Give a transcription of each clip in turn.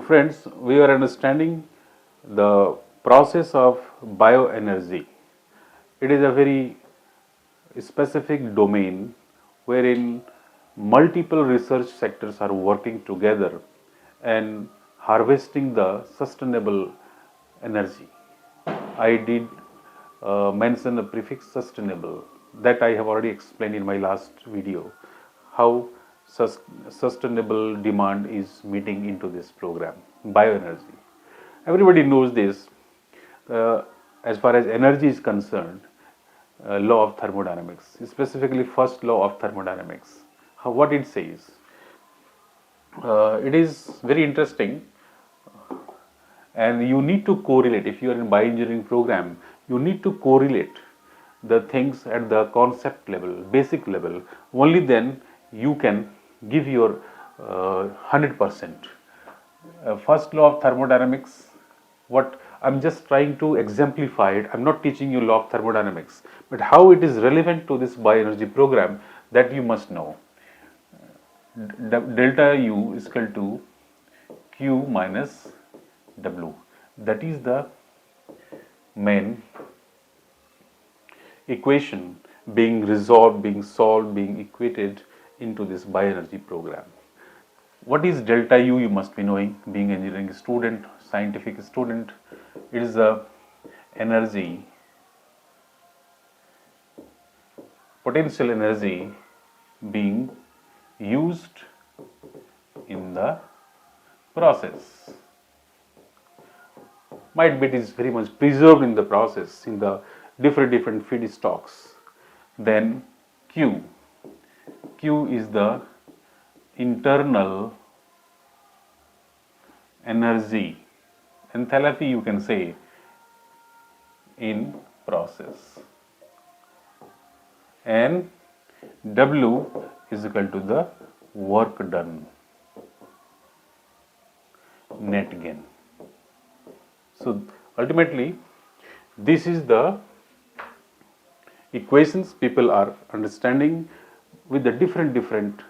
friends, we are understanding the process of bioenergy. It is a very specific domain wherein multiple research sectors are working together and harvesting the sustainable energy. I did mention the prefix sustainable that I have already explained in my last video how sustainable demand is meeting into this program, bioenergy. Everybody knows this. As far as energy is concerned, law of thermodynamics, specifically first law of thermodynamics, what it says. It is very interesting, and you need to correlate. If you are in bioengineering program, you need to correlate the things at the concept level, basic level. Only then you can give your 100%. First law of thermodynamics, what I'm just trying to exemplify it. I'm not teaching you law of thermodynamics, but how it is relevant to this bioenergy program, that you must know. Delta U is equal to Q minus W. That is the main equation being resolved, being solved, being equated into this bioenergy program. What is delta U? You must be knowing, being engineering student, scientific student. It is the energy, potential energy being used in the process. Might be it is very much preserved in the process, in the different feedstocks. Then Q is the internal energy, enthalpy you can say, in process, and W is equal to the work done, net gain. So ultimately this is the equations people are understanding with the different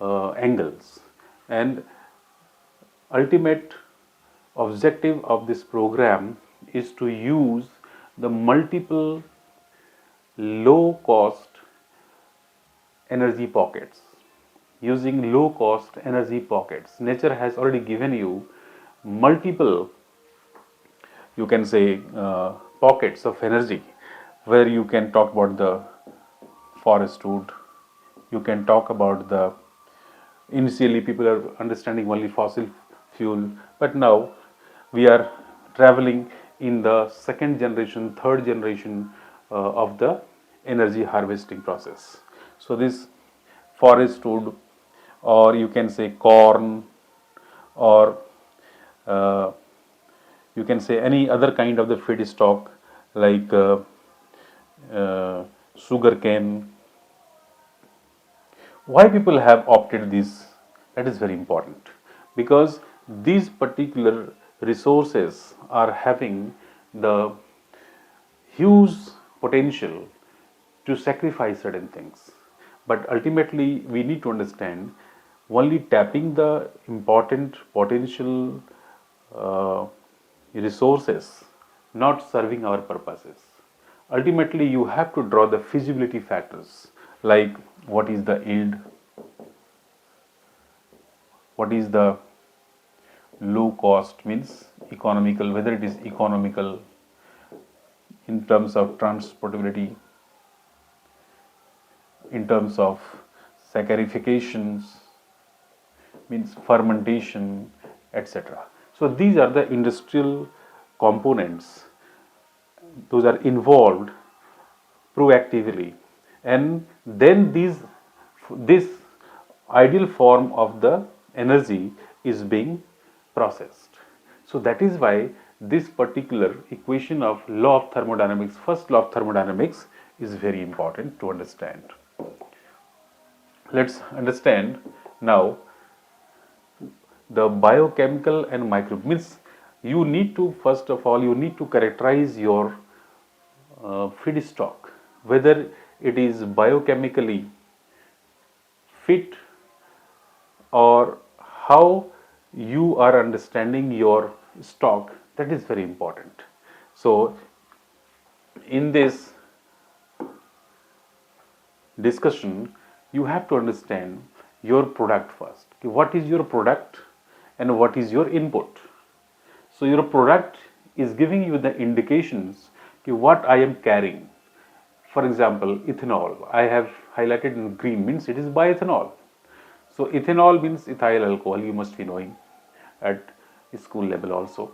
angles, and ultimate objective of this program is to use the multiple low cost energy pockets. Using low cost energy pockets, nature has already given you multiple, you can say, pockets of energy, where you can talk about the forest wood, you can talk about the, initially people are understanding only fossil fuel, but now we are traveling in the second generation, third generation of the energy harvesting process. So this forest wood, or you can say corn, or you can say any other kind of the feedstock like sugar cane. Why people have opted this? That is very important, because these particular resources are having the huge potential to sacrifice certain things. But ultimately we need to understand, only tapping the important potential resources not serving our purposes. Ultimately you have to draw the feasibility factors, like what is the yield, what is the low cost, means economical, whether it is economical in terms of transportability, in terms of saccharifications, means fermentation, etc. So these are the industrial components, those are involved proactively, and then this ideal form of the energy is being processed. So that is why this particular equation of law of thermodynamics, first law of thermodynamics, is very important to understand. Let's understand now the biochemical and microbial, means you need to, first of all, you need to characterize your feedstock, whether it is biochemically fit, or how you are understanding your stock, that is very important. So in this discussion, you have to understand your product first. What is your product and what is your input? So your product is giving you the indications what I am carrying. For example, ethanol, I have highlighted in green, means it is bioethanol. So ethanol means ethyl alcohol, you must be knowing at school level also.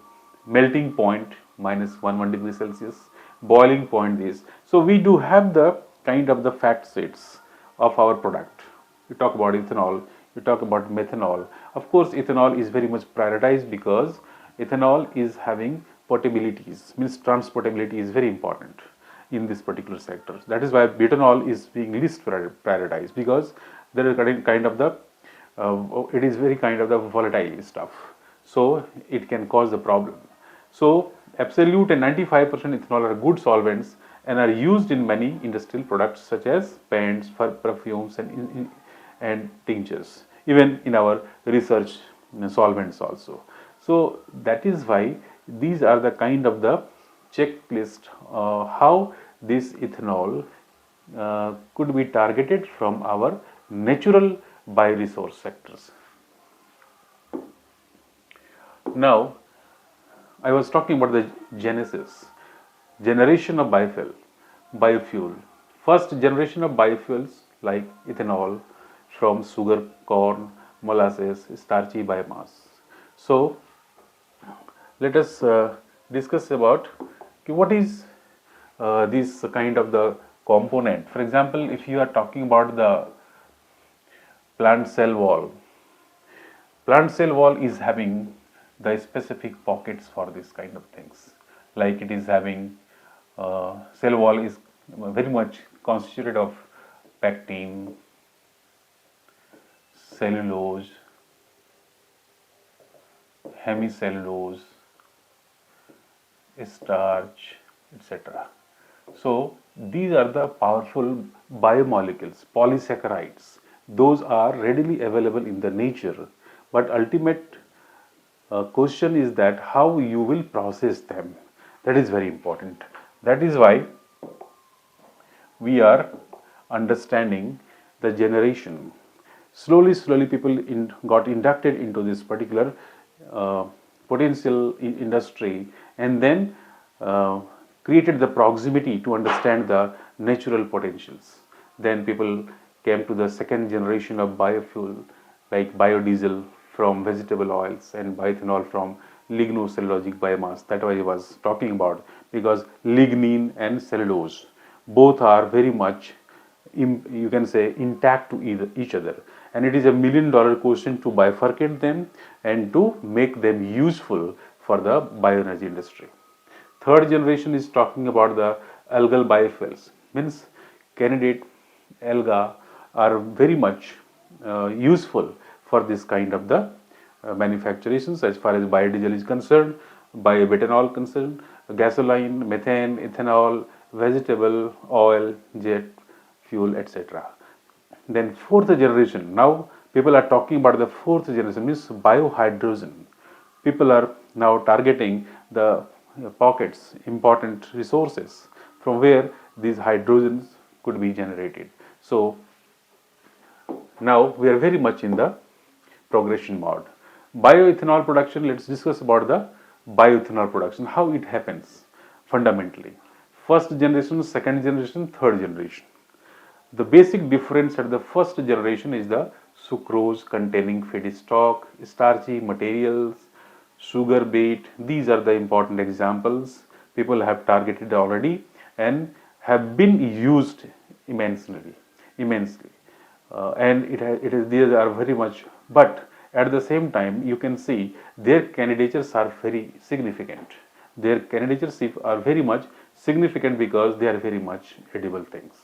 Melting point -1 degree Celsius, boiling point is. So we do have the kind of the fact sheets of our product. You talk about ethanol, you talk about methanol. Of course, ethanol is very much prioritized because ethanol is having portabilities, means transportability is very important in this particular sector. That is why butanol is being least prioritized, because there is kind of the it is very kind of the volatile stuff, so it can cause the problem. So absolute and 95% ethanol are good solvents and are used in many industrial products such as paints, perfumes, and tinctures, even in our research solvents also. So that is why these are the kind of the checklist how this ethanol could be targeted from our natural bioresource sectors. Now, I was talking about the generation of biofuel. First generation of biofuels like ethanol from sugar, corn, molasses, starchy biomass. So, let us discuss about what is this kind of the component. For example, if you are talking about the plant cell wall, plant cell wall is having the specific pockets for this kind of things, like it is having cell wall is very much constituted of pectin, cellulose, hemicellulose, starch, etc. So these are the powerful biomolecules, polysaccharides. Those are readily available in the nature, but ultimate question is that how you will process them. That is very important. That is why we are understanding the generation. Slowly people got inducted into this particular potential industry, and then created the proximity to understand the natural potentials. Then people came to the second generation of biofuel, like biodiesel from vegetable oils and bioethanol from lignocellulosic biomass, that I was talking about, because lignin and cellulose both are very much you can say intact to each other, and it is $1 million question to bifurcate them and to make them useful for the bioenergy industry. Third generation is talking about the algal biofuels, means candidate alga are very much useful for this kind of the manufacturations as far as biodiesel is concerned, bioethanol concerned, gasoline, methane, ethanol, vegetable oil, jet fuel, etc. Then fourth generation, now people are talking about the fourth generation, means biohydrogen. People are now targeting the pockets, important resources from where these hydrogens could be generated. So now we are very much in the progression mode. Bioethanol production, let's discuss about the bioethanol production, how it happens fundamentally. First generation, second generation, third generation. The basic difference at the first generation is the sucrose containing feedstock, starchy materials, sugar beet. These are the important examples people have targeted already and have been used immensely. And these are very much, but at the same time you can see their candidatures are very significant. Their candidatures are very much significant because they are very much edible things.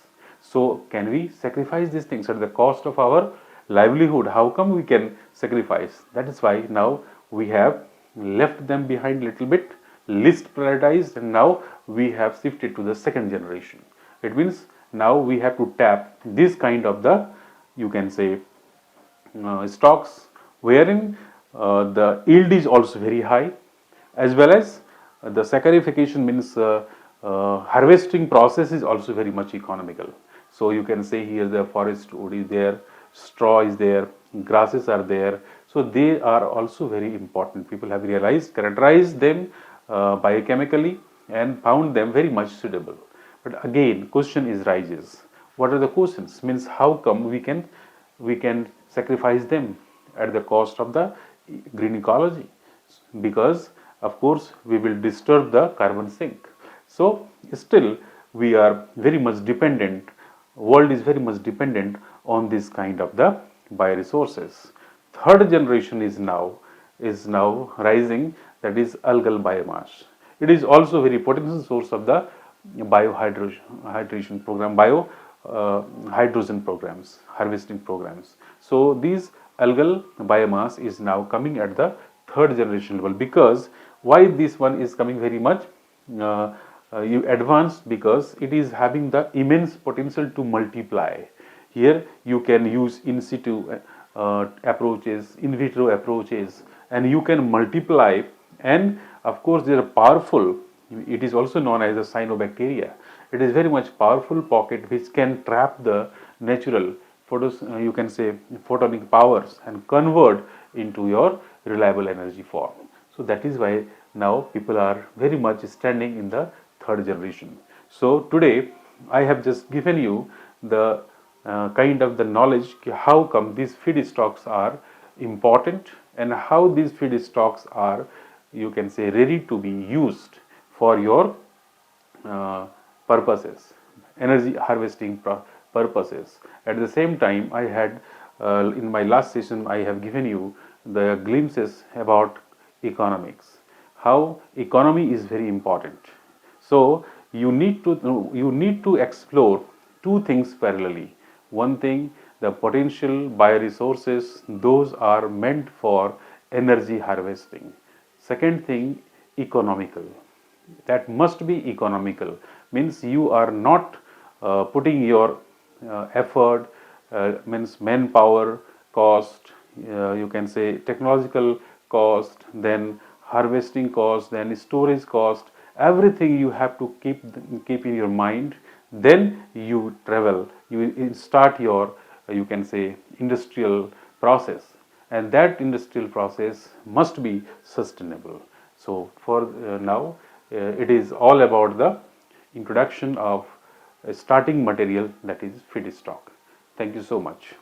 So can we sacrifice these things at the cost of our livelihood? How come we can sacrifice? That is why now we have left them behind little bit, least prioritized, and now we have shifted to the second generation. It means now we have to tap this kind of the, you can say, stocks wherein the yield is also very high, as well as the saccharification means harvesting process is also very much economical. So you can say here the forest wood is there, straw is there, grasses are there. So they are also very important. People have realized, characterized them biochemically and found them very much suitable. But again, question is rises. What are the questions? Means how come we can sacrifice them at the cost of the green ecology? Because of course we will disturb the carbon sink. So still we are very much dependent, world is very much dependent on this kind of the bioresources. Third generation is now rising, that is algal biomass. It is also very potential source of the biohydration program, bio hydrogen programs, harvesting programs. So these algal biomass is now coming at the third generation level. Because why this one is coming very much you advanced? Because it is having the immense potential to multiply. Here you can use in situ approaches, in vitro approaches, and you can multiply. And of course they are powerful. It is also known as a cyanobacteria. It is very much powerful pocket which can trap the natural you can say photonic powers and convert into your reliable energy form. So that is why now people are very much standing in the third generation. So today I have just given you the kind of the knowledge how come these feedstocks are important and how these feedstocks are, you can say, ready to be used for your purposes, energy harvesting purposes. At the same time, I had in my last session I have given you the glimpses about economics, how economy is very important. So you need to explore two things parallelly. One thing, the potential bioresources, those are meant for energy harvesting. Second thing, economical, that must be economical. Means you are not putting your effort, means manpower cost, you can say technological cost, then harvesting cost, then storage cost, everything you have to keep in your mind. Then you travel, you start your you can say industrial process, and that industrial process must be sustainable. So for now it is all about the introduction of a starting material, that is feedstock. Thank you so much.